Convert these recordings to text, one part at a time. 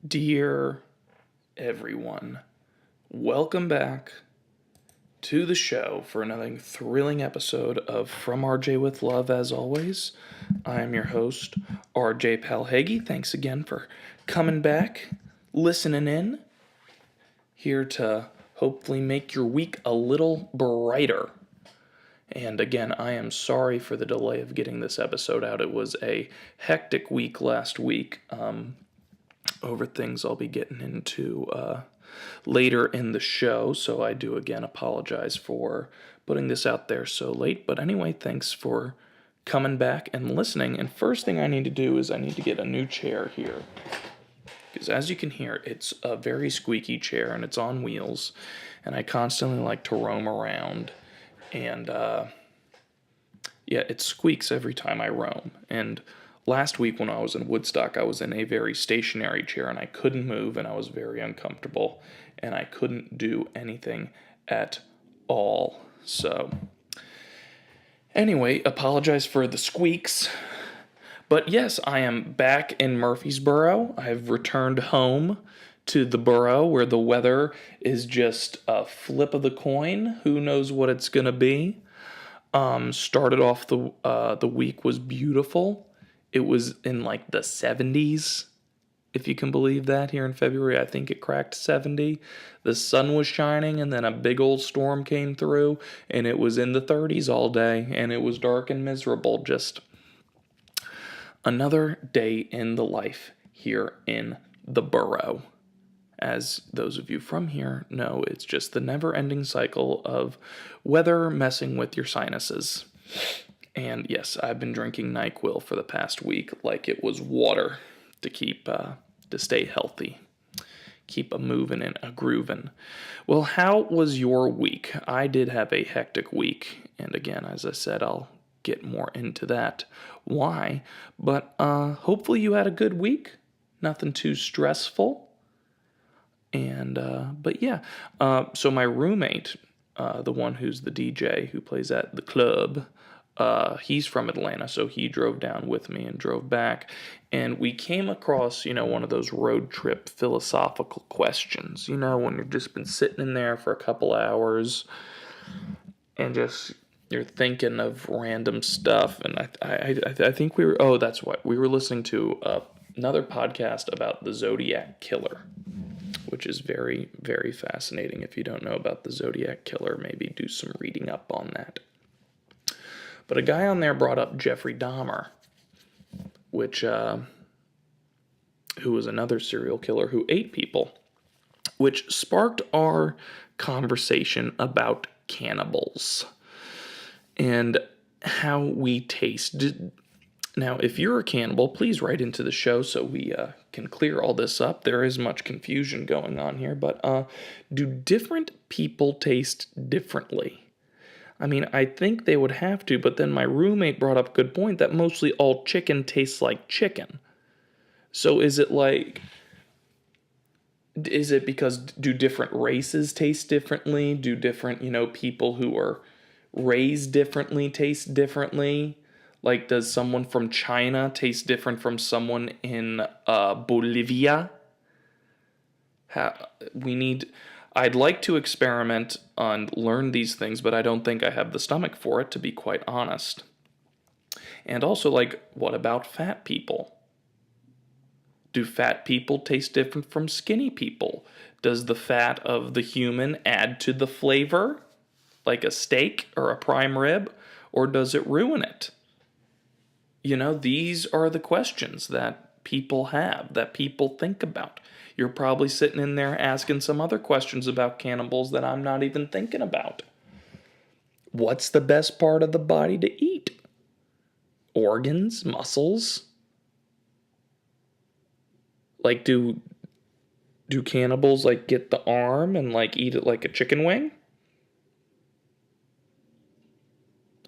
Dear everyone, welcome back to the show for another thrilling episode of From RJ with Love. As always, I am your host, RJ Palhegi. Thanks again for coming back, listening in, here to hopefully make your week a little brighter. And again, I am sorry for the delay of getting this episode out. It was a hectic week last week. Over things I'll be getting into later in the show, so I do again apologize for putting this out there so late. But anyway, thanks for coming back and listening. And first thing I need to do is I need to get a new chair here. Because as you can hear, it's a very squeaky chair and it's on wheels. And I constantly like to roam around. And it squeaks every time I roam. And last week when I was in Woodstock, I was in a very stationary chair and I couldn't move and I was very uncomfortable and I couldn't do anything at all. So, anyway, apologize for the squeaks. But yes, I am back in Murfreesboro. I've returned home to the borough where the weather is just a flip of the coin. Who knows what it's going to be? Started off the week was beautiful. It was in like the 70s, if you can believe that, here in February. I think it cracked 70. The sun was shining, and then a big old storm came through, and it was in the 30s all day, and it was dark and miserable. Just another day in the life here in the borough. As those of you from here know, it's just the never-ending cycle of weather messing with your sinuses. And yes, I've been drinking NyQuil for the past week like it was water to to stay healthy, keep a moving and a grooving. Well, how was your week? I did have a hectic week, and again, as I said, I'll get more into that. Why? But hopefully you had a good week. Nothing too stressful. And so my roommate, the one who's the DJ who plays at the club. He's from Atlanta, so he drove down with me and drove back. And we came across, one of those road trip philosophical questions, when you've just been sitting in there for a couple hours and just you're thinking of random stuff. And I think that's what we were listening to another podcast about the Zodiac Killer, which is very, very fascinating. If you don't know about the Zodiac Killer, maybe do some reading up on that. But a guy on there brought up Jeffrey Dahmer, who was another serial killer who ate people, which sparked our conversation about cannibals and how we taste. Now, if you're a cannibal, please write into the show so we can clear all this up. There is much confusion going on here, but do different people taste differently? I mean, I think they would have to, but then my roommate brought up a good point that mostly all chicken tastes like chicken. So is it because do different races taste differently? Do different, people who are raised differently taste differently? Like, does someone from China taste different from someone in Bolivia? I'd like to experiment and learn these things, but I don't think I have the stomach for it, to be quite honest. And also, what about fat people? Do fat people taste different from skinny people? Does the fat of the human add to the flavor, like a steak or a prime rib, or does it ruin it? These are the questions that people have, that people think about. You're probably sitting in there asking some other questions about cannibals that I'm not even thinking about. What's the best part of the body to eat? Organs? Muscles? Do cannibals get the arm and eat it like a chicken wing?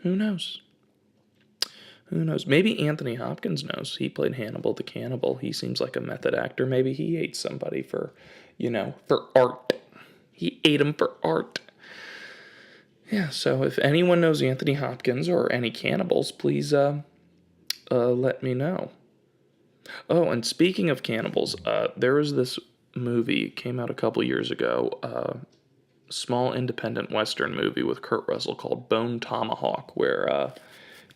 Who knows? Who knows? Maybe Anthony Hopkins knows. He played Hannibal the Cannibal. He seems like a method actor. Maybe he ate somebody for art. He ate him for art. Yeah, so if anyone knows Anthony Hopkins or any cannibals, please let me know. Oh, and speaking of cannibals, there was this movie came out a couple years ago, small independent Western movie with Kurt Russell called Bone Tomahawk, where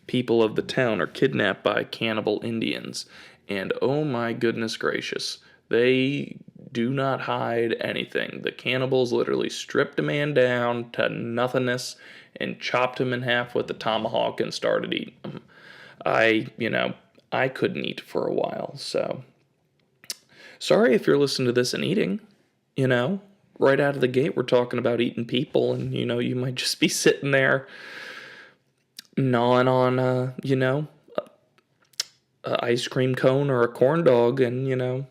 people of the town are kidnapped by cannibal Indians. And oh my goodness gracious, they do not hide anything. The cannibals literally stripped a man down to nothingness and chopped him in half with a tomahawk and started eating him. I couldn't eat for a while, so sorry if you're listening to this and eating, you know. Right out of the gate, we're talking about eating people, and you might just be sitting there gnawing on, a ice cream cone or a corn dog, and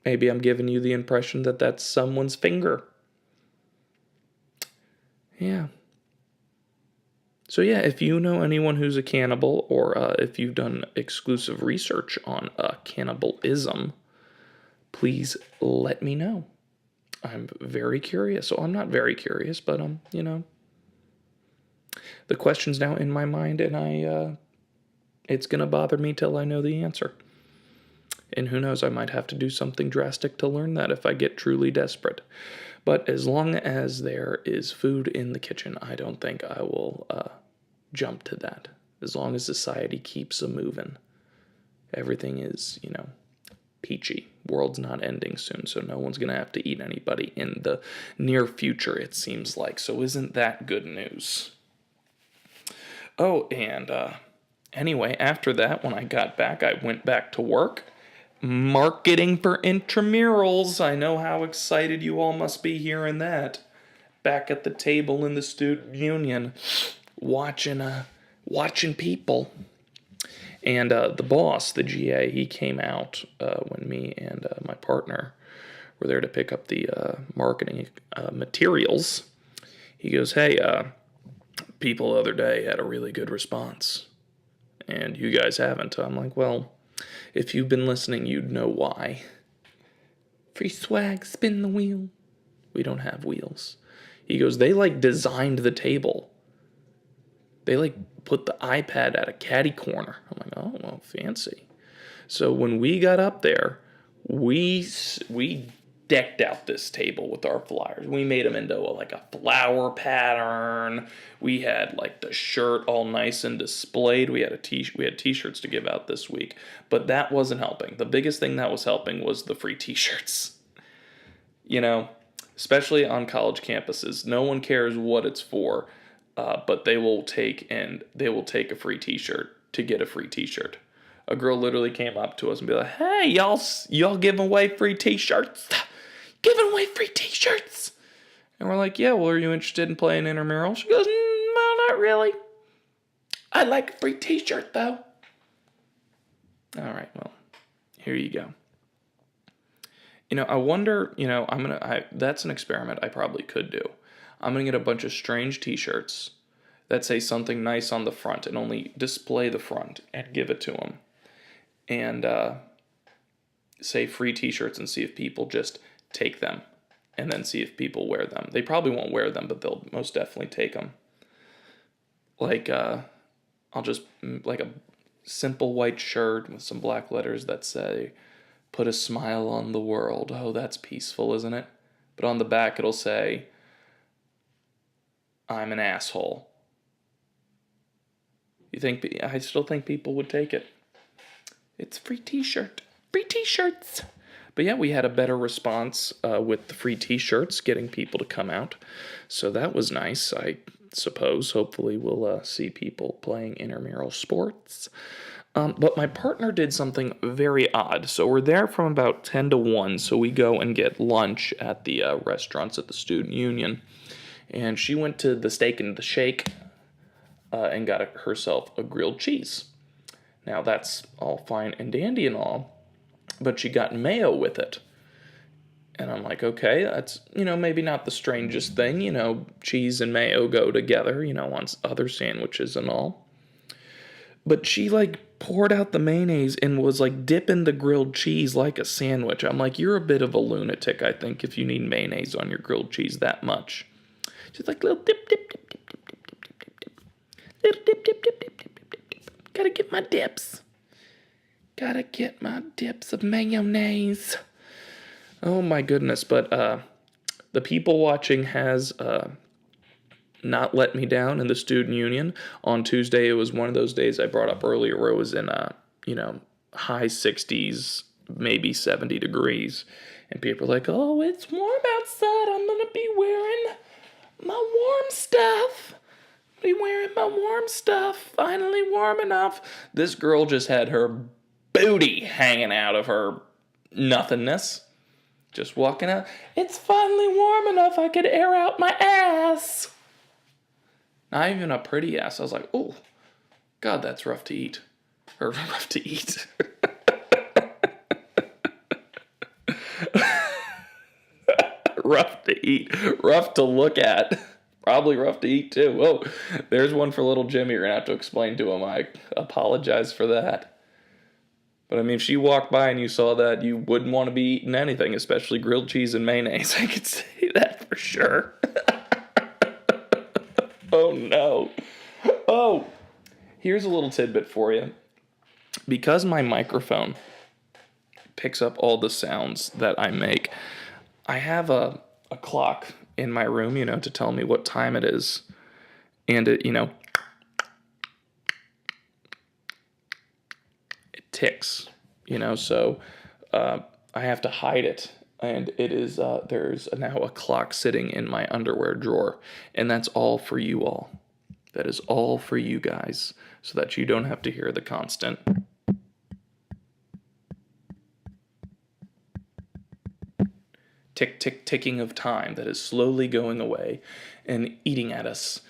maybe I'm giving you the impression that that's someone's finger. Yeah. So yeah, if you know anyone who's a cannibal, or if you've done exclusive research on cannibalism, please let me know. I'm very curious. So I'm not very curious, but the question's now in my mind, and it's gonna bother me till I know the answer. And who knows, I might have to do something drastic to learn that if I get truly desperate. But as long as there is food in the kitchen, I don't think I will jump to that. As long as society keeps a moving, everything is, peachy. World's not ending soon, so no one's going to have to eat anybody in the near future, it seems like. So isn't that good news? Oh, and anyway, after that, when I got back, I went back to work. Marketing for intramurals. I know how excited you all must be hearing that. Back at the table in the student union, watching people. And the boss, the GA, he came out when me and my partner were there to pick up the marketing materials. He goes, "Hey, people the other day had a really good response, and you guys haven't." I'm like, "Well, if you've been listening, you'd know why. Free swag, spin the wheel." We don't have wheels. He goes, "They designed the table. They put the iPad at a caddy corner." I'm like, "Oh, well, fancy." So when we got up there, we decked out this table with our flyers. We made them into a flower pattern. We had the shirt all nice and displayed. We had t-shirts to give out this week, but that wasn't helping. The biggest thing that was helping was the free t-shirts. Especially on college campuses, no one cares what it's for, but they will take a free t-shirt to get a free t-shirt. A girl literally came up to us and be like, "Hey, y'all giving away free t-shirts? Giving away free t-shirts?" And we're like, "Yeah, well, are you interested in playing intramural?" She goes, "No, not really. I'd like a free t-shirt, though." All right, well, here you go. I wonder, that's an experiment I probably could do. I'm going to get a bunch of strange t-shirts that say something nice on the front and only display the front and give it to them. And say free t-shirts and see if people just take them, and then see if people wear them. They probably won't wear them, but they'll most definitely take them. I'll just a simple white shirt with some black letters that say, "Put a smile on the world." Oh, that's peaceful, isn't it? But on the back it'll say, "I'm an asshole." I still think people would take it. It's free t-shirt. Free t-shirts. But yeah, we had a better response with the free t-shirts, getting people to come out. So that was nice, I suppose. Hopefully we'll see people playing intramural sports. But my partner did something very odd. So we're there from about 10 to 1. So we go and get lunch at the restaurants at the student union. And she went to the Steak and the Shake and got herself a grilled cheese. Now that's all fine and dandy and all, but she got mayo with it. And I'm like, okay, that's, maybe not the strangest thing. Cheese and mayo go together, on other sandwiches and all. But she poured out the mayonnaise and was dipping the grilled cheese like a sandwich. I'm like, you're a bit of a lunatic, I think, if you need mayonnaise on your grilled cheese that much. She's like, little dip, dip, dip, dip, dip, dip, dip, dip, dip, dip. Little dip, dip, dip, dip, dip, dip, dip, dip. Gotta get my dips. Gotta get my dips of mayonnaise. Oh my goodness, but the people watching has not let me down in the student union. On Tuesday, it was one of those days I brought up earlier where it was in, high 60s, maybe 70 degrees. And people are like, oh, it's warm outside. I'm going to be wearing my warm stuff. Be wearing my warm stuff. Finally warm enough. This girl just had her booty hanging out of her nothingness. Just walking out. It's finally warm enough I could air out my ass. Not even a pretty ass. I was like, oh, God, that's rough to eat. Or rough to eat. Rough to eat. Rough to look at. Probably rough to eat, too. Oh, there's one for little Jimmy. You're going to have to explain to him. I apologize for that. But, I mean, if she walked by and you saw that, you wouldn't want to be eating anything, especially grilled cheese and mayonnaise. I could say that for sure. Oh, no. Oh, here's a little tidbit for you. Because my microphone picks up all the sounds that I make, I have a clock in my room, to tell me what time it is. And it ticks, so I have to hide it. And it is, there's now a clock sitting in my underwear drawer. And that's all for you all. That is all for you guys, so that you don't have to hear the constant tick, tick, ticking of time that is slowly going away and eating at us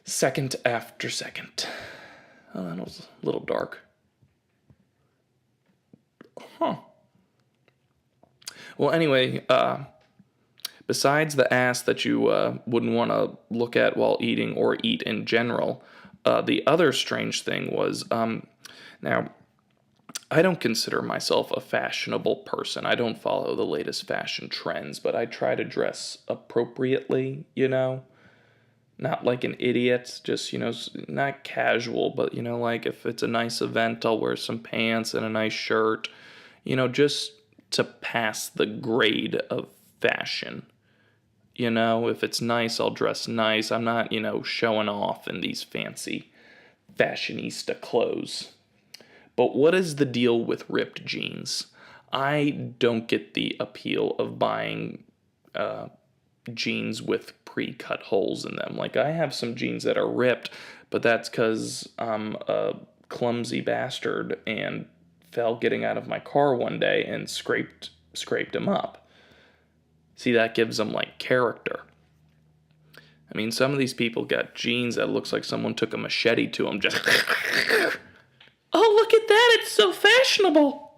second after second. Oh, that was a little dark. Huh. Well, anyway, besides the ass that you wouldn't want to look at while eating or eat in general, the other strange thing was, now, I don't consider myself a fashionable person. I don't follow the latest fashion trends, but I try to dress appropriately, Not like an idiot, just, not casual, but, like if it's a nice event, I'll wear some pants and a nice shirt, just to pass the grade of fashion. If it's nice, I'll dress nice. I'm not, showing off in these fancy fashionista clothes. But what is the deal with ripped jeans? I don't get the appeal of buying jeans with pre-cut holes in them. Like, I have some jeans that are ripped, but that's because I'm a clumsy bastard and fell getting out of my car one day and scraped them up. See, that gives them, like, character. I mean, some of these people got jeans that looks like someone took a machete to them, just... Oh, look at that, it's so fashionable.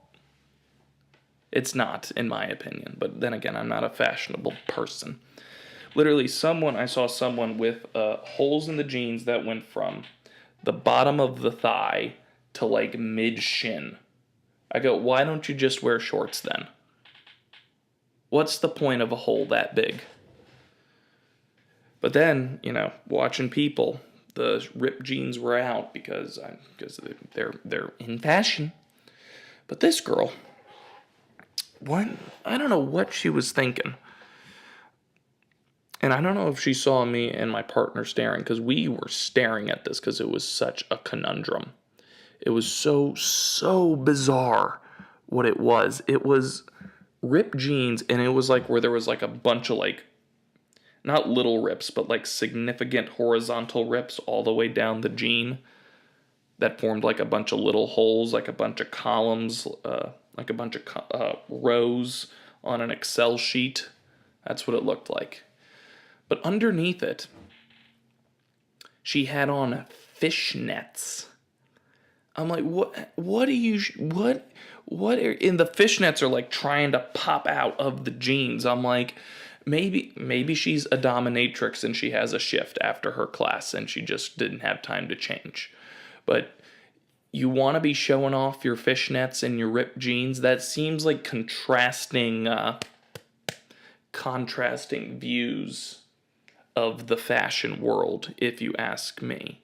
It's not, in my opinion, but then again, I'm not a fashionable person. Literally, I saw someone with holes in the jeans that went from the bottom of the thigh to like mid-shin. I go, why don't you just wear shorts then? What's the point of a hole that big? But then, watching people, the ripped jeans were out because they're in fashion. But this girl, I don't know what she was thinking. And I don't know if she saw me and my partner staring, because we were staring at this because it was such a conundrum. It was so bizarre what it was. It was ripped jeans, and it was like where there was like a bunch of like, not little rips, but like significant horizontal rips all the way down the jean that formed like a bunch of little holes, like a bunch of columns, like a bunch of rows on an Excel sheet. That's what it looked like. But underneath it, she had on fishnets. I'm like, what and the fishnets are like trying to pop out of the jeans. I'm like, maybe she's a dominatrix and she has a shift after her class and she just didn't have time to change. But you want to be showing off your fishnets and your ripped jeans? That seems like contrasting views of the fashion world, if you ask me.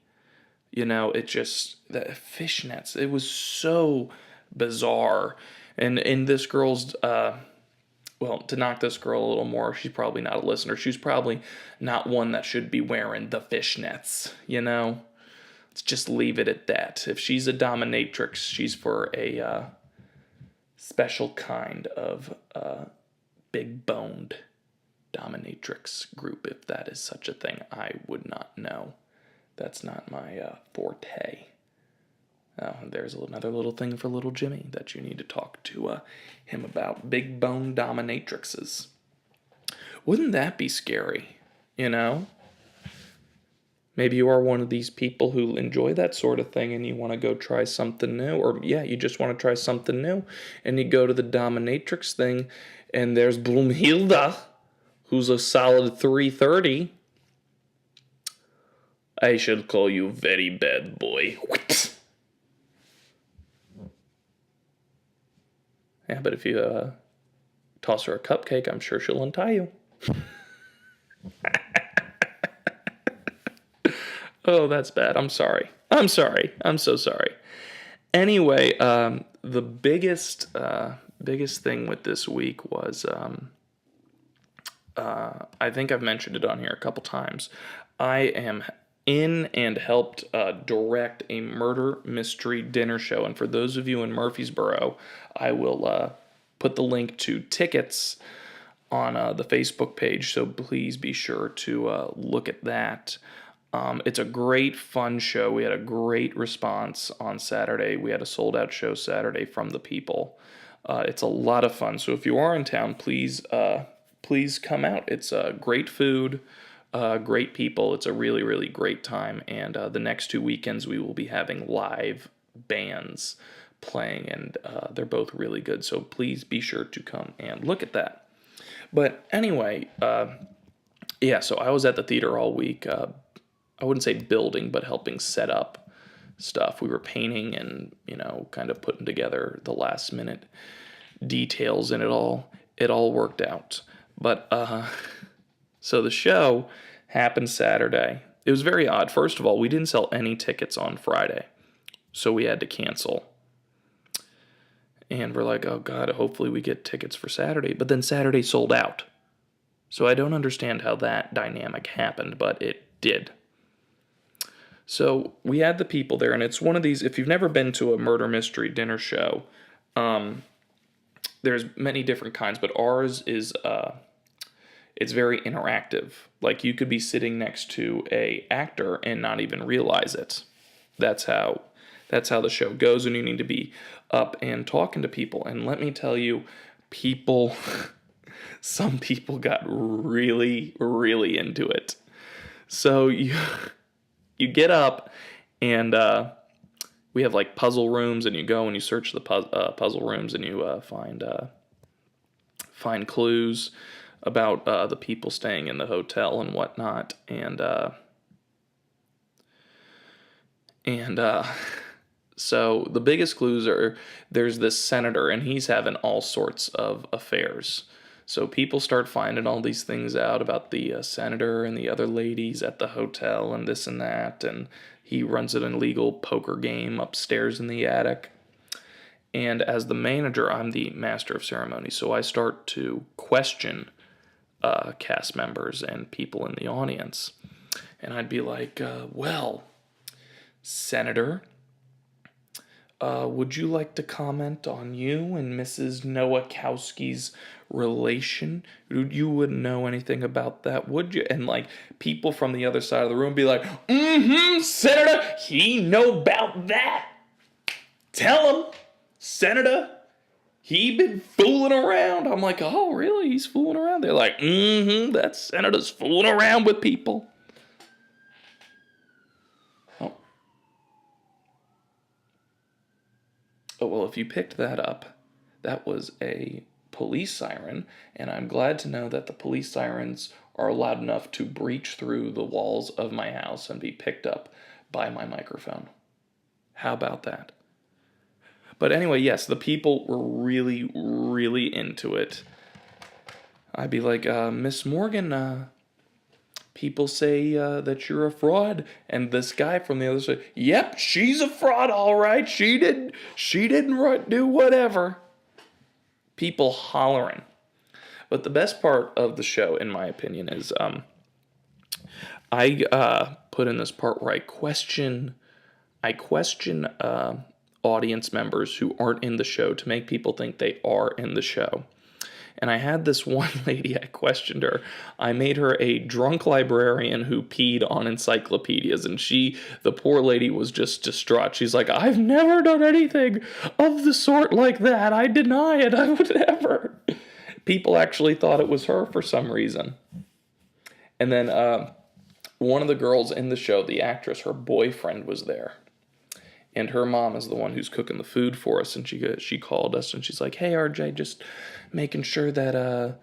It just, the fishnets, it was so bizarre. And in this girl's, well, to knock this girl a little more, she's probably not a listener. She's probably not one that should be wearing the fishnets, you know? Let's just leave it at that. If she's a dominatrix, she's for a special kind of big boned dominatrix group, if that is such a thing. I would not know. That's not my forte. There's another little thing for little Jimmy that you need to talk to him about. Big bone dominatrixes. Wouldn't that be scary? You know? Maybe you are one of these people who enjoy that sort of thing and you want to go try something new. Or, yeah, you just want to try something new. And you go to the dominatrix thing and there's Bloomhilda, who's a solid 330. I shall call you very bad boy. Yeah, but if you toss her a cupcake, I'm sure she'll untie you. Oh, that's bad. I'm sorry. I'm sorry. I'm so sorry. Anyway, the biggest thing with this week was, I think I've mentioned it on here a couple times. I am in and helped direct a murder mystery dinner show. And for those of you in Murfreesboro, I will put the link to tickets on the Facebook page. So please be sure to look at that. It's a great, fun show. We had a great response on Saturday. We had a sold-out show Saturday from the people. It's a lot of fun. So if you are in town, please come out. It's great food, great people. It's a really, really great time. And the next 2 weekends, we will be having live bands playing, and they're both really good. So please be sure to come and look at that. But anyway, yeah, so I was at the theater all week. I wouldn't say building, but helping set up stuff. We were painting and, kind of putting together the last minute details, and it all worked out. But, so the show happened Saturday. It was very odd. First of all, we didn't sell any tickets on Friday, so we had to cancel. And we're like, oh God, hopefully we get tickets for Saturday. But then Saturday sold out. So I don't understand how that dynamic happened, but it did. So we had the people there, and it's one of these, if you've never been to a murder mystery dinner show, there's many different kinds, but ours is, it's very interactive. Like, you could be sitting next to a actor and not even realize it. That's how the show goes, and you need to be up and talking to people. And let me tell you, some people got really, really into it. So you get up, and we have like puzzle rooms, and you go and you search the puzzle rooms, and you find clues about the people staying in the hotel and whatnot, and so the biggest clues are, there's this senator, and he's having all sorts of affairs. So people start finding all these things out about the senator and the other ladies at the hotel and this and that, and he runs an illegal poker game upstairs in the attic. And as the manager, I'm the master of ceremonies, so I start to question cast members and people in the audience. And I'd be like, well, Senator, would you like to comment on you and Mrs. Nowakowski's relation? You wouldn't know anything about that, would you? And like people from the other side of the room be like, Senator, he know about that. Tell him, Senator, he been fooling around. I'm like, oh, really? He's fooling around? They're like, that Senator's fooling around with people. Oh, well, if you picked that up, that was a police siren, and I'm glad to know that the police sirens are loud enough to breach through the walls of my house and be picked up by my microphone. How about that? But anyway, yes, the people were really, really into it. I'd be like, Miss Morgan, people say that you're a fraud, and this guy from the other side, yep, she's a fraud, all right. She didn't do whatever. People hollering. But the best part of the show, in my opinion, is I put in this part where I question audience members who aren't in the show to make people think they are in the show. And I had this one lady, I questioned her. I made her a drunk librarian who peed on encyclopedias. And the poor lady, was just distraught. She's like, I've never done anything of the sort like that. I deny it. I would never. People actually thought it was her for some reason. And then one of the girls in the show, the actress, her boyfriend was there. And her mom is the one who's cooking the food for us, and she called us, and she's like, "Hey, RJ, just making sure that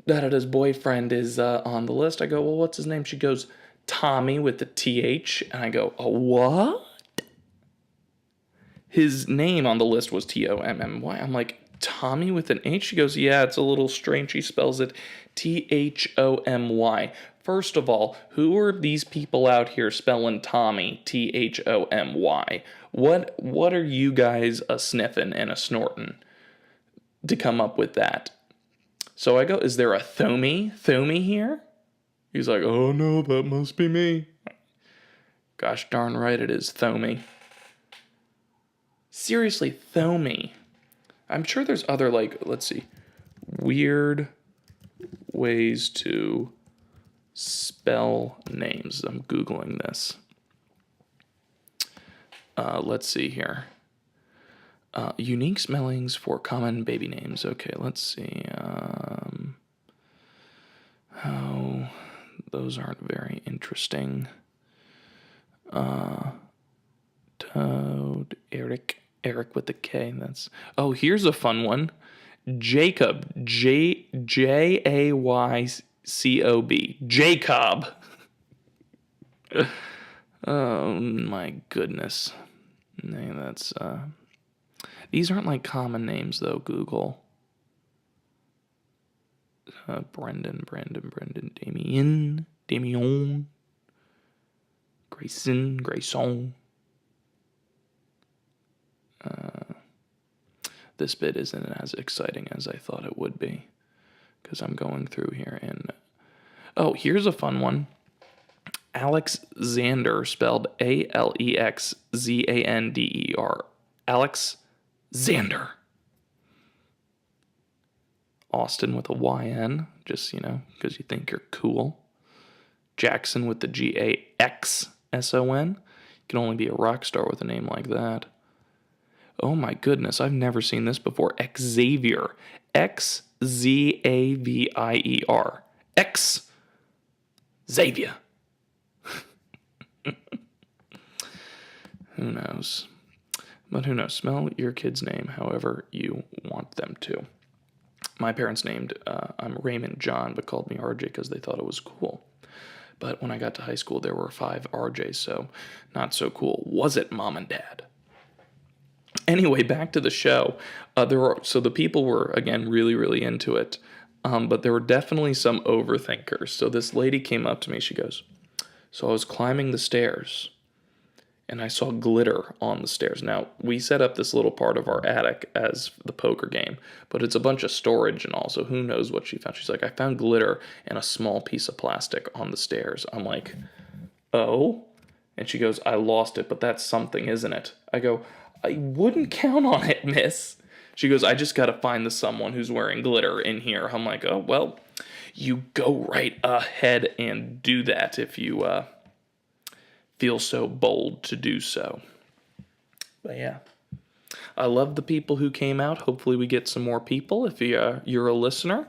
his boyfriend is on the list." I go, "Well, what's his name?" She goes, "Tommy with the TH," and I go, "Oh, what?" His name on the list was Tommy. I'm like, "Tommy with an H?" She goes, "Yeah, it's a little strange. He spells it Thomy. First of all, who are these people out here spelling Tommy Thomy? What are you guys a sniffing and a snorting to come up with that?" So I go, "Is there a Thomy here?" He's like, "Oh no, that must be me." Gosh darn right it is Thomy. Seriously, Thomy. I'm sure there's other, like, let's see, weird ways to spell names. I'm Googling this. Let's see here. Unique spellings for common baby names. Okay, let's see. Oh, those aren't very interesting. Toad, Eric with the K. Here's a fun one. Jacob, Jaycob. Jacob. Oh my goodness. These aren't like common names though, Google. Brendan, Damien, Grayson. This bit isn't as exciting as I thought it would be, because I'm going through here and... Oh, here's a fun one. Alexander, spelled Alexzander. Alexander. Austin with a YN, just, because you think you're cool. Jackson with the Gaxson. You can only be a rock star with a name like that. Oh my goodness, I've never seen this before. Xavier. Xavier. Xavier. Who knows? But who knows? Spell your kid's name however you want them to. My parents named, I'm Raymond John, but called me RJ because they thought it was cool. But when I got to high school, there were 5 RJs, so not so cool. Was it, Mom and Dad? Anyway, back to the show. So the people were, again, really, really into it. But there were definitely some overthinkers. So this lady came up to me. She goes, "So I was climbing the stairs, and I saw glitter on the stairs." Now, we set up this little part of our attic as the poker game, but it's a bunch of storage and all, so who knows what she found. She's like, "I found glitter and a small piece of plastic on the stairs." I'm like, "Oh?" And she goes, "I lost it, but that's something, isn't it?" I go, "I wouldn't count on it, miss." She goes, "I just got to find someone who's wearing glitter in here." I'm like, "Oh, well, you go right ahead and do that if you feel so bold to do so." But yeah, I love the people who came out. Hopefully we get some more people. If you're a listener,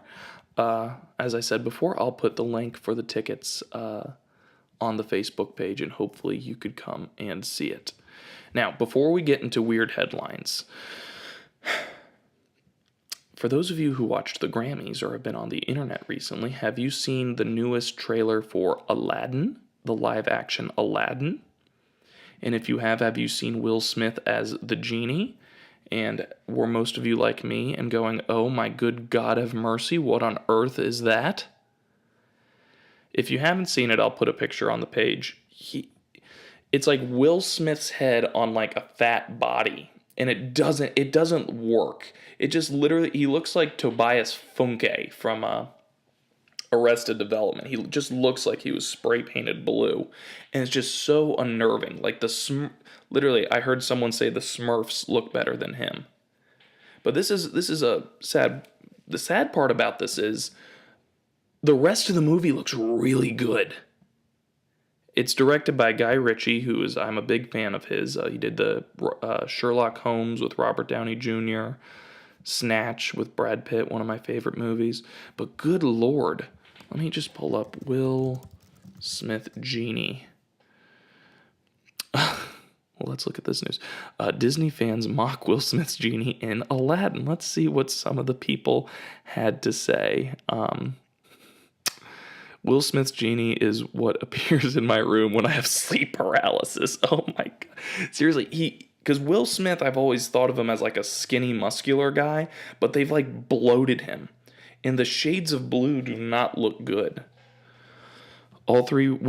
as I said before, I'll put the link for the tickets on the Facebook page, and hopefully you could come and see it. Now, before we get into weird headlines, for those of you who watched the Grammys or have been on the internet recently, have you seen the newest trailer for Aladdin, the live-action Aladdin? And if you have you seen Will Smith as the genie? And were most of you like me and going, "Oh my good God have mercy, what on earth is that?" If you haven't seen it, I'll put a picture on the page. It's like Will Smith's head on like a fat body, and it doesn't work. It just literally, he looks like Tobias Funke from Arrested Development. He just looks like he was spray painted blue, and it's just so unnerving. Like literally, I heard someone say the Smurfs look better than him. But this is a sad. The sad part about this is the rest of the movie looks really good. It's directed by Guy Ritchie, I'm a big fan of his. He did the Sherlock Holmes with Robert Downey Jr., Snatch with Brad Pitt, one of my favorite movies. But good Lord, let me just pull up Will Smith Genie. Well, let's look at this news. Disney fans mock Will Smith's genie in Aladdin. Let's see what some of the people had to say. Will Smith's genie is what appears in my room when I have sleep paralysis. Oh my God. Seriously, because Will Smith, I've always thought of him as like a skinny, muscular guy, but they've like bloated him. And the shades of blue do not look good. All three of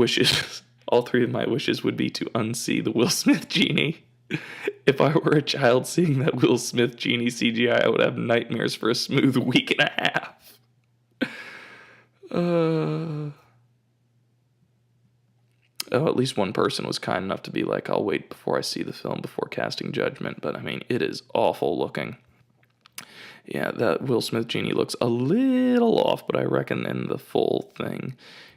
my wishes would be to unsee the Will Smith genie. If I were a child seeing that Will Smith genie CGI, I would have nightmares for a smooth week and a half. At least one person was kind enough to be like, I'll wait before I see the film before casting judgment. But I mean, it is awful looking. Yeah, that Will Smith genie looks a little off, but I reckon in the full thing,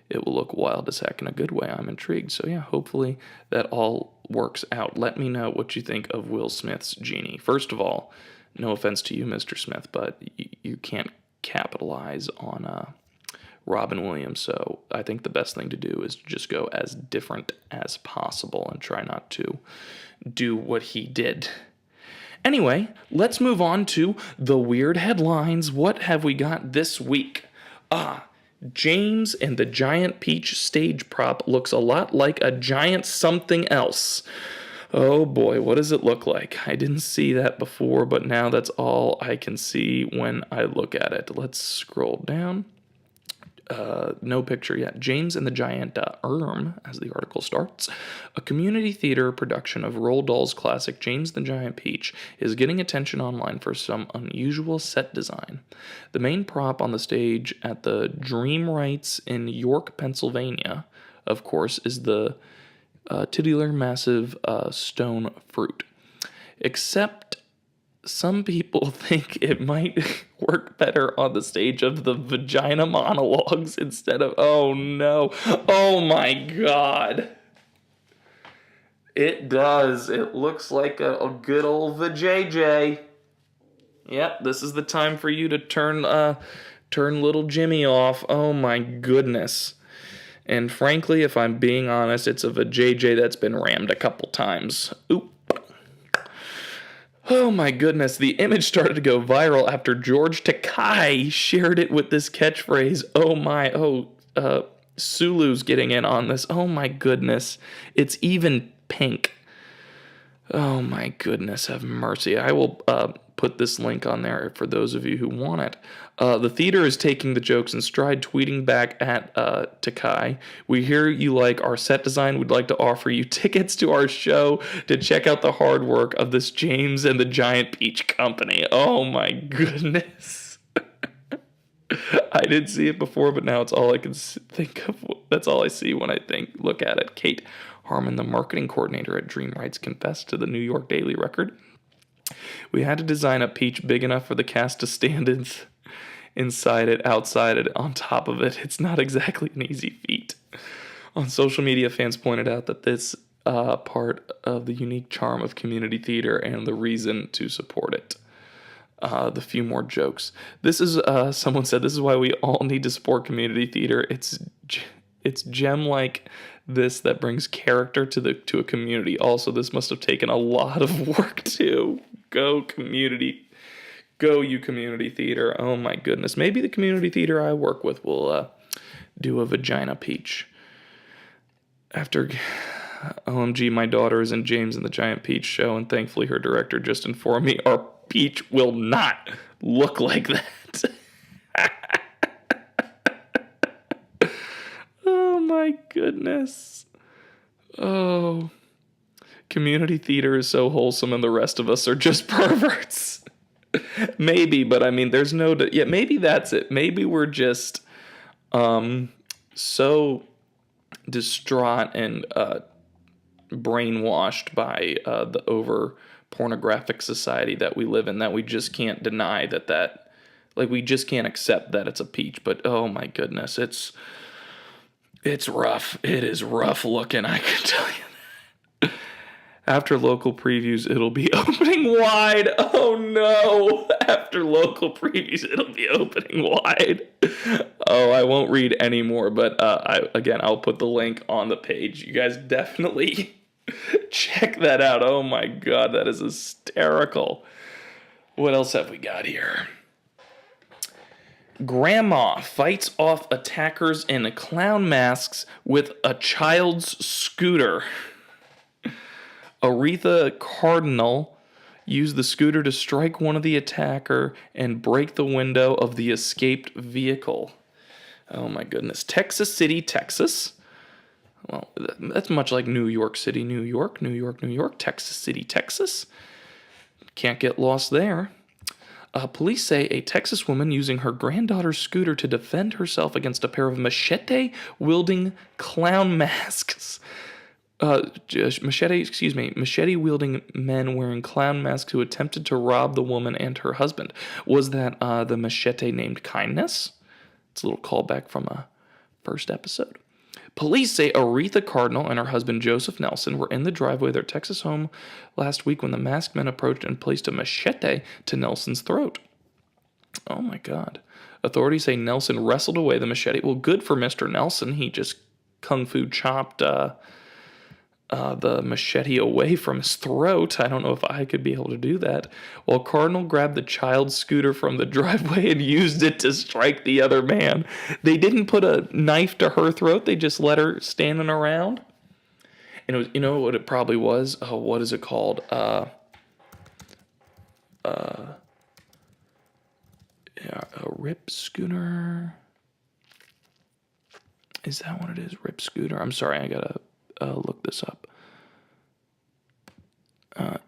it will look wild as heck in a good way. I'm intrigued. So yeah, hopefully that all works out. Let me know what you think of Will Smith's genie. First of all, no offense to you, Mr. Smith, but you can't capitalize on Robin Williams, so I think the best thing to do is just go as different as possible and try not to do what he did. Anyway, let's move on to the weird headlines. What have we got this week? James and the Giant Peach stage prop looks a lot like a giant something else. Oh boy, what does it look like? I didn't see that before, but now that's all I can see when I look at it. Let's scroll down. No picture yet. James and the Giant as the article starts. A community theater production of Roald Dahl's classic James the Giant Peach is getting attention online for some unusual set design. The main prop on the stage at the Dream Rights in York, Pennsylvania, of course, is the titular massive stone fruit. Except some people think it might work better on the stage of the vagina monologues instead of, oh no, oh my God. It does. It looks like a good old vajayjay. Yep, this is the time for you to turn little Jimmy off. Oh my goodness. And frankly, if I'm being honest, it's a vajayjay that's been rammed a couple times. Oop. Oh my goodness, the image started to go viral after George Takei shared it with this catchphrase, Sulu's getting in on this. Oh my goodness, it's even pink. Oh my goodness, have mercy. I will put this link on there for those of you who want it. The theater is taking the jokes in stride, tweeting back at Takei. We hear you like our set design. We'd like to offer you tickets to our show to check out the hard work of this James and the Giant Peach company. Oh my goodness. I didn't see it before, but now it's all I can think of. That's all I see when I look at it. Kate Harmon, the marketing coordinator at Dream Rights, confessed to the New York Daily Record. We had to design a peach big enough for the cast to stand inside it, outside it, on top of it. It's not exactly an easy feat. On social media, fans pointed out that this part of the unique charm of community theater and the reason to support it. The few more jokes. Someone said, this is why we all need to support community theater. It's gem like this that brings character to a community. Also, this must have taken a lot of work too. Go you community theater. Oh my goodness. Maybe the community theater I work with will do a vagina peach. After OMG, my daughter is in James and the Giant Peach show, and thankfully her director just informed me our peach will not look like that. my goodness. Oh. Community theater is so wholesome and the rest of us are just perverts. Maybe, but I mean, there's no... Yeah, maybe that's it. Maybe we're just so distraught and brainwashed by the over pornographic society that we live in that we just can't deny that like we just can't accept that it's a peach. But oh my goodness, it's rough. It is rough looking, I can tell you. After local previews, it'll be opening wide. Oh no! After local previews, it'll be opening wide. Oh, I won't read any more, but I'll put the link on the page. You guys definitely check that out. Oh my god, that is hysterical. What else have we got here? Grandma fights off attackers in clown masks with a child's scooter. Aretha Cardinal used the scooter to strike one of the attacker and break the window of the escaped vehicle. Oh my goodness. Texas City, Texas. Well, that's much like New York City, New York, New York, New York, Texas City, Texas. Can't get lost there. Police say a Texas woman using her granddaughter's scooter to defend herself against a pair of machete-wielding clown masks. Machete-wielding men wearing clown masks who attempted to rob the woman and her husband. Was that the machete named Kindness? It's a little callback from a first episode. Police say Aretha Cardinal and her husband Joseph Nelson were in the driveway of their Texas home last week when the masked men approached and placed a machete to Nelson's throat. Oh my god. Authorities say Nelson wrestled away the machete. Well, good for Mr. Nelson. He just kung fu chopped the machete away from his throat. I don't know if I could be able to do that. While Cardinal grabbed the child's scooter from the driveway and used it to strike the other man. They didn't put a knife to her throat. They just let her standing around. And it was, you know what it probably was? Oh, what is it called? A rip scooter. Is that what it is? Rip scooter. I'm sorry, I gotta look this up.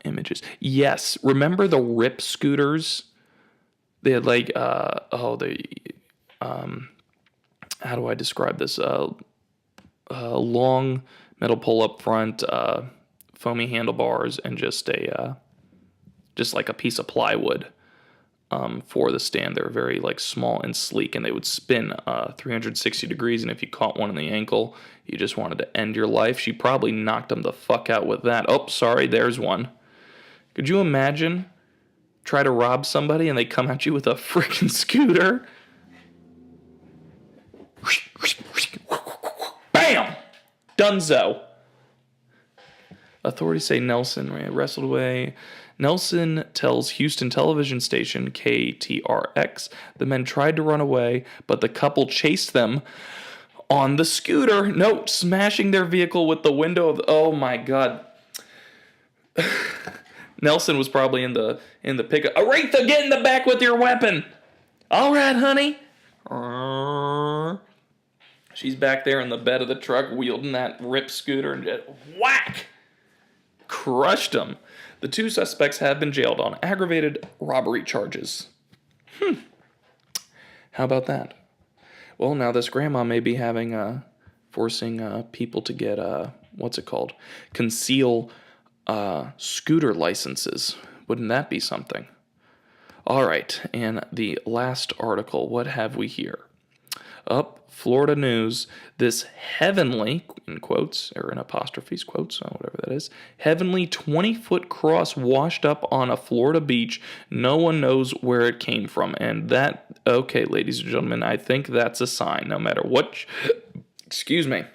Images. Yes, remember the Rip scooters? They had like how do I describe this? Long metal pull up front, foamy handlebars, and just like a piece of plywood for the stand. They were very like small and sleek, and they would spin 360 degrees. And if you caught one in the ankle, you just wanted to end your life. She probably knocked him the fuck out with that. Oh, sorry, there's one. Could you imagine? Try to rob somebody and they come at you with a freaking scooter. Bam! Dunzo. Authorities say Nelson wrestled away. Nelson tells Houston television station KTRX the men tried to run away, but the couple chased them on the scooter. No, smashing their vehicle with the window of... Oh my god. Nelson was probably in the pickup. Aretha, get in the back with your weapon. All right, honey. She's back there in the bed of the truck wielding that Rip scooter and just whack. Crushed him. The two suspects have been jailed on aggravated robbery charges. How about that? Well, now this grandma may be having forcing people to get what's it called? Conceal scooter licenses. Wouldn't that be something? All right, and the last article, what have we here? Florida news, this heavenly, in quotes, or in apostrophes, quotes, whatever that is, heavenly 20-foot cross washed up on a Florida beach. No one knows where it came from. And that, okay, ladies and gentlemen, I think that's a sign. No matter what, excuse me,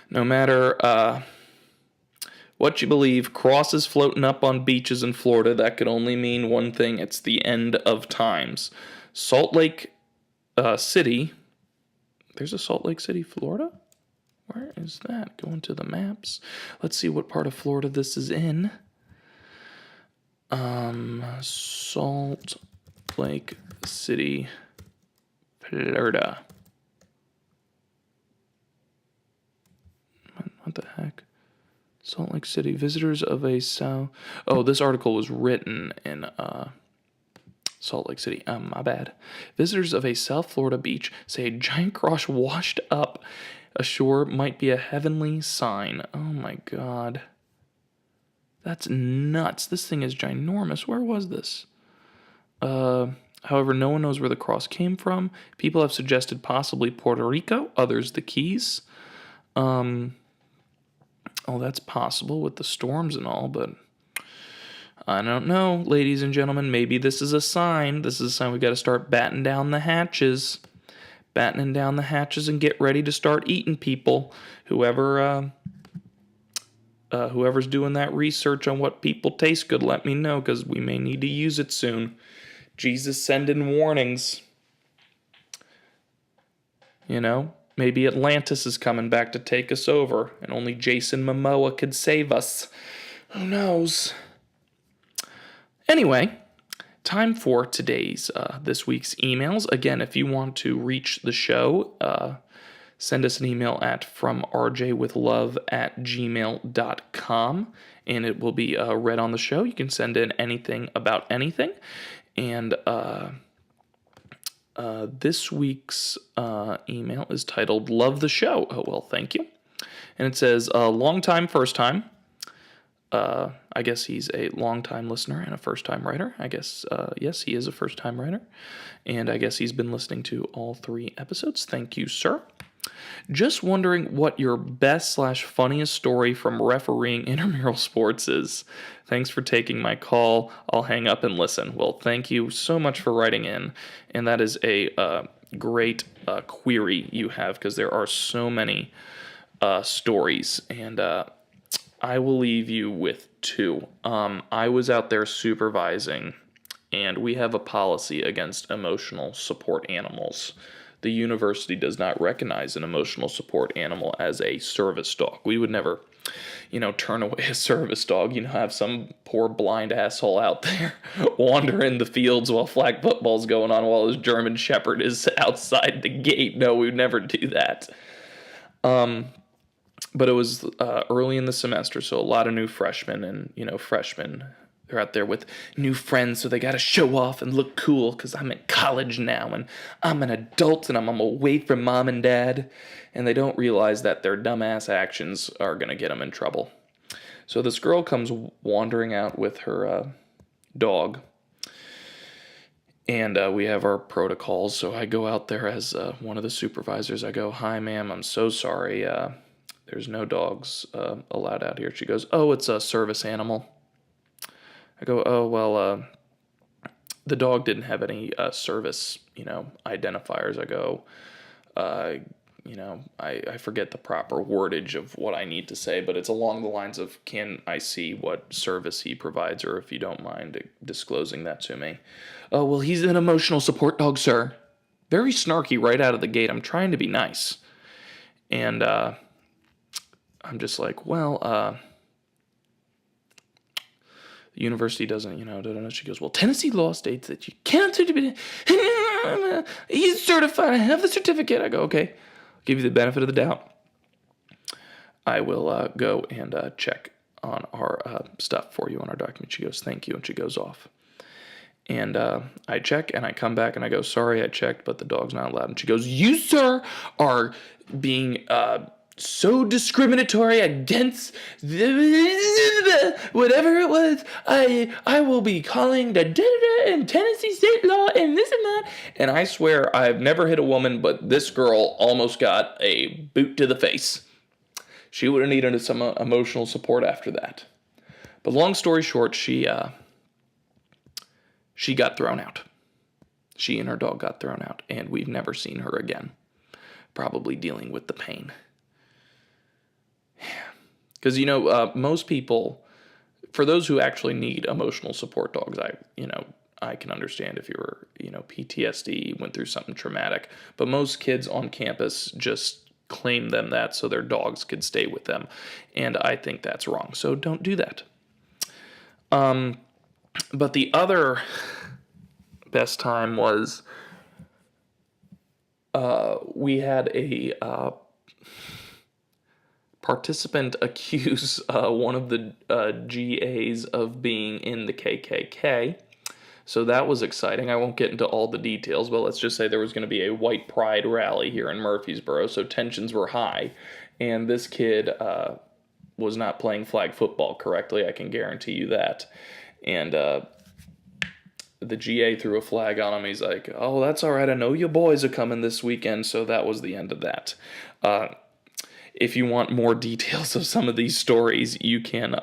no matter what you believe, crosses floating up on beaches in Florida, that could only mean one thing. It's the end of times. Salt Lake City. There's a Salt Lake City, Florida? Where is that? Going to the maps. Let's see what part of Florida this is in. Salt Lake City, Florida. What the heck? Salt Lake City. Visitors of a South... Oh, this article was written in Salt Lake City. My bad. Visitors of a South Florida beach say a giant crush washed up ashore might be a heavenly sign. Oh my god. That's nuts. This thing is ginormous. Where was this? However, no one knows where the cross came from. People have suggested possibly Puerto Rico, others the Keys. Oh, that's possible with the storms and all, but I don't know, ladies and gentlemen. Maybe this is a sign. This is a sign we got to start battening down the hatches. Battening down the hatches and get ready to start eating people. Whoever's doing that research on what people taste good, let me know, because we may need to use it soon. Jesus sending warnings. You know? Maybe Atlantis is coming back to take us over, and only Jason Momoa could save us. Who knows? Anyway, time for this week's emails. Again, if you want to reach the show, send us an email at fromrjwithlove@gmail.com, and it will be read on the show. You can send in anything about anything, and this week's email is titled Love the Show. Oh, well, thank you. And it says, long time, first time. I guess he's a long-time listener and a first-time writer. I guess, yes, he is a first-time writer. And I guess he's been listening to all 3 episodes. Thank you, sir. Just wondering what your best/funniest story from refereeing intramural sports is. Thanks for taking my call. I'll hang up and listen. Well, thank you so much for writing in. And that is a great query you have, because there are so many stories. And I will leave you with 2. I was out there supervising, and we have a policy against emotional support animals. The university does not recognize an emotional support animal as a service dog. We would never, turn away a service dog, have some poor blind asshole out there wandering the fields while flag football's going on while his German Shepherd is outside the gate. No, we would never do that. But it was early in the semester, so a lot of new freshmen, and, freshmen, they're out there with new friends, so they got to show off and look cool, because I'm in college now, and I'm an adult, and I'm away from mom and dad, and they don't realize that their dumbass actions are going to get them in trouble. So this girl comes wandering out with her dog, and we have our protocols, so I go out there as one of the supervisors. I go, "Hi, ma'am, I'm so sorry, there's no dogs allowed out here." She goes, "Oh, it's a service animal." I go, "Oh, well, the dog didn't have any service, identifiers." I go, I forget the proper wordage of what I need to say, but it's along the lines of, "Can I see what service he provides, or if you don't mind disclosing that to me?" "Oh, well, he's an emotional support dog, sir." Very snarky right out of the gate. I'm trying to be nice. And I'm just like, well, the university doesn't, She goes, "Well, Tennessee law states that you can't he's certified. I have the certificate." I go, "Okay, I'll give you the benefit of the doubt. I will go and check on our stuff for you on our document." She goes, "Thank you," and she goes off. And I check, and I come back, and I go, "Sorry, I checked, but the dog's not allowed." And she goes, "You, sir, are being so discriminatory against whatever it was. I will be calling the and Tennessee state law and this and that." And I swear I've never hit a woman, but this girl almost got a boot to the face. She would have needed some emotional support after that. But long story short, she got thrown out. She and her dog got thrown out, and we've never seen her again. Probably dealing with the pain. Because, most people, for those who actually need emotional support dogs, I can understand if you're, PTSD, went through something traumatic. But most kids on campus just claim them that so their dogs could stay with them. And I think that's wrong. So don't do that. But the other best time was we had a participant accuse one of the GAs of being in the KKK. So that was exciting. I won't get into all the details, but let's just say there was going to be a white pride rally here in Murfreesboro, so tensions were high. And this kid was not playing flag football correctly, I can guarantee you that. And the GA threw a flag on him. He's like, oh, that's all right. I know you boys are coming this weekend, so that was the end of that. If you want more details of some of these stories, you can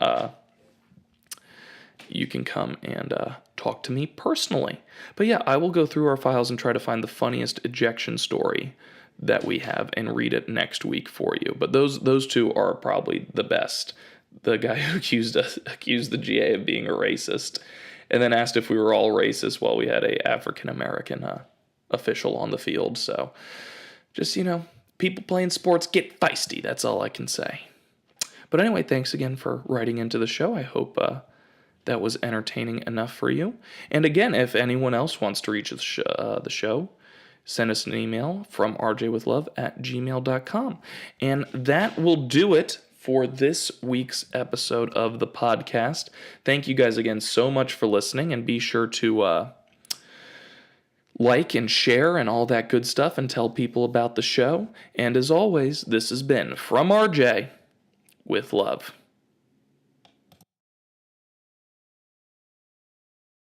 come and talk to me personally. But yeah, I will go through our files and try to find the funniest ejection story that we have and read it next week for you. But those two are probably the best. The guy who accused the GA of being a racist, and then asked if we were all racist while we had a African American official on the field. So just, people playing sports get feisty. That's all I can say. But anyway, thanks again for writing into the show. I hope that was entertaining enough for you. And again, if anyone else wants to reach the show, send us an email from rjwithlove@gmail.com. And that will do it for this week's episode of the podcast. Thank you guys again so much for listening, and be sure to like and share and all that good stuff and tell people about the show. And as always, this has been From RJ with Love.